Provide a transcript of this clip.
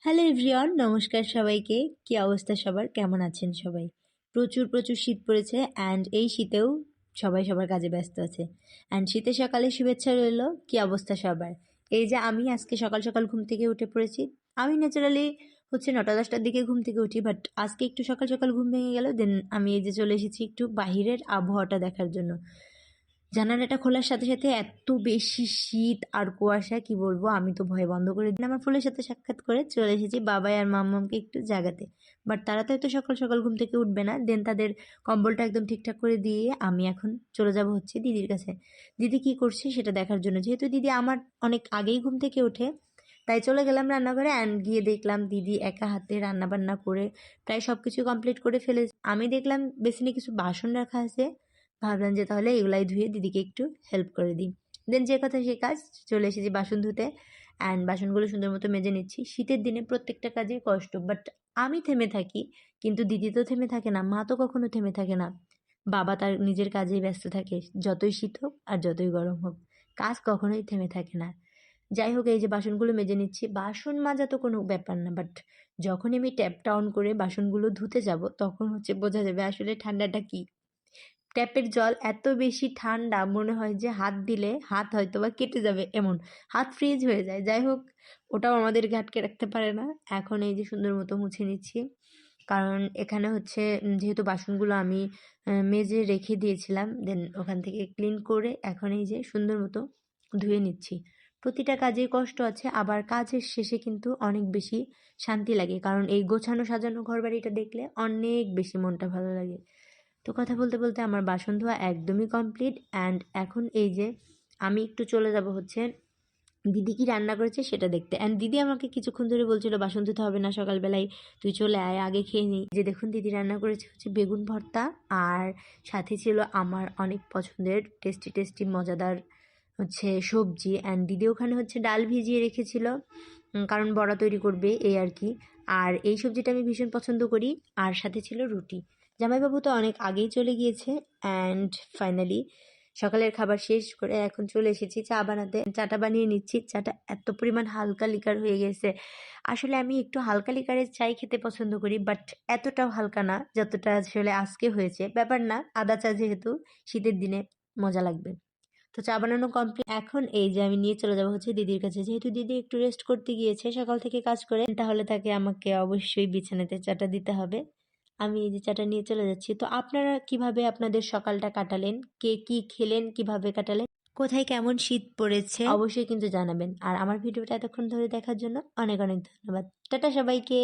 Hello everyone, নমস্কার সবাইকে। কি অবস্থা সবার? কেমন আছেন সবাই? প্রচুর প্রচুর শীত পড়েছে অ্যান্ড এই শীতেও সবাই সবার কাজে ব্যস্ত আছে। অ্যান্ড শীতের সকালে শুভেচ্ছা রইলো। কি অবস্থা সবার? এই যে আমি আজকে সকাল সকাল ঘুম থেকে উঠে পড়েছি। আমি ন্যাচারালি 9:10টার দিকে ঘুম থেকে উঠি, বাট আজকে একটু সকাল সকাল ঘুম ভেঙে গেল। দেন আমি এই যে চলে এসেছি একটু বাহিরের আবহাওয়াটা দেখার জন্য। জানালাটা খোলার সাথে সাথে এত বেশি শীত আর কুয়াশা, কি বলবো। আমি তো ভয়ে বন্ধ করে দিন আমার ফুলের সাথে সাক্ষাৎ করে চলে এসেছি বাবাই আর মাম্মামকে একটু জাগাতে। বাট তারা তো এত সকাল সকাল ঘুম থেকে উঠবে না। দেন তাদের কম্বলটা একদম ঠিকঠাক করে দিয়ে আমি এখন চলে যাব হচ্ছে দিদির কাছে। দিদি কি করছে সেটা দেখার জন্য, যেহেতু দিদি আমার অনেক আগেই ঘুম থেকে ওঠে, তাই চলে গেলাম রান্নাঘরে। অ্যান্ড গিয়ে দেখলাম দিদি একা হাতে রান্না বান্না করে প্রায় সব কিছু কমপ্লিট করে ফেলে। আমি দেখলাম বেসিনে কিছু বাসন রাখা আছে, ভাবলাম যে তাহলে এগুলাই ধুয়ে দিদিকে একটু হেল্প করে দিই। দেন যে কথা সে কাজ, চলে এসেছি বাসন ধুতে। অ্যান্ড বাসনগুলো সুন্দর মতো মেজে নিচ্ছি। শীতের দিনে প্রত্যেকটা কাজে কষ্ট, বাট আমি থেমে থাকি, কিন্তু দিদি তো থেমে থাকে না, মা তো কখনো থেমে থাকে না। বাবা তার নিজের কাজেই ব্যস্ত থাকে, যতই শীত হোক আর যতই গরম হোক, কাজ কখনোই থেমে থাকে না। যাই হোক, এই যে বাসনগুলো মেজে নিচ্ছি। বাসন মাজা তো কোনো ব্যাপার না, বাট যখনই আমি ট্যাপটা অন করে বাসনগুলো ধুতে যাব তখন হচ্ছে বোঝা যাবে আসলে ঠান্ডাটা কি। ট্যাপের জল এত বেশি ঠান্ডা, মনে হয় যে হাত দিলে হাত হয়তো বা কেটে যাবে, এমন হাত ফ্রিজ হয়ে যায়। যাই হোক, ওটাও আমাদেরকে আটকে রাখতে পারে না। এখন এই যে সুন্দর মতো মুছে নিচ্ছি, কারণ এখানে হচ্ছে যেহেতু বাসনগুলো আমি মেজে রেখে দিয়েছিলাম, দেন ওখান থেকে ক্লিন করে এখন এই যে সুন্দর মতো ধুয়ে নিচ্ছি। প্রতিটা কাজেই কষ্ট আছে, আবার কাজের শেষে কিন্তু অনেক বেশি শান্তি লাগে, কারণ এই গোছানো সাজানো ঘরবাড়িটা দেখলে অনেক বেশি মনটা ভালো লাগে। তো কথা বলতে বলতে আমার বাসন ধোয়া একদমই কমপ্লিট। অ্যান্ড এখন এই যে আমি একটু চলে যাব হচ্ছে দিদি কি রান্না করেছে সেটা দেখতে। অ্যান্ড দিদি আমাকে কিছুক্ষণ ধরে বলছিল বাসন ধুতে হবে না সকালবেলায়, তুই চলে আয়, আগে খেয়ে নিই। যে দেখুন, দিদি রান্না করেছে হচ্ছে বেগুন ভর্তা, আর সাথে ছিল আমার অনেক পছন্দের টেস্টি টেস্টি মজাদার হচ্ছে সবজি। অ্যান্ড দিদি ওখানে হচ্ছে ডাল ভিজিয়ে রেখেছিল, কারণ বড়া তৈরি করবে এই আর কি। আর এই সবজিটা আমি ভীষণ পছন্দ করি। আর সাথে ছিল রুটি। জামাইবাবু তো অনেক আগেই চলে গিয়েছে। অ্যান্ড ফাইনালি সকালের খাবার শেষ করে এখন চলে এসেছি চা বানাতে। চাটা বানিয়ে নিচ্ছি। চাটা এত পরিমাণ হালকা লিকার হয়ে গেছে। আসলে আমি একটু হালকা লিকারের চাই খেতে পছন্দ করি, বাট এতটাও হালকা না যতটা আসলে আজকে হয়েছে। ব্যাপার না, আদা চা যেহেতু, শীতের দিনে মজা লাগবে। তো চা বানানো কমপ্লিট। এখন এই যে আমি নিয়ে চলে যাবো হচ্ছে দিদির কাছে, যেহেতু দিদি একটু রেস্ট করতে গিয়েছে সকাল থেকে কাজ করে, তাহলে তাকে আমাকে অবশ্যই বিছানাতে চাটা দিতে হবে। আমি এই যে চাটা নিয়ে চলে যাচ্ছি। তো আপনারা কিভাবে আপনাদের সকালটা কাটালেন, কে কি খেলেন, কিভাবে কাটালেন, কোথায় কেমন শীত পড়েছে অবশ্যই কিন্তু জানাবেন। আর আমার ভিডিওটা এতক্ষণ ধরে দেখার জন্য অনেক অনেক ধন্যবাদ। টাটা সবাইকে।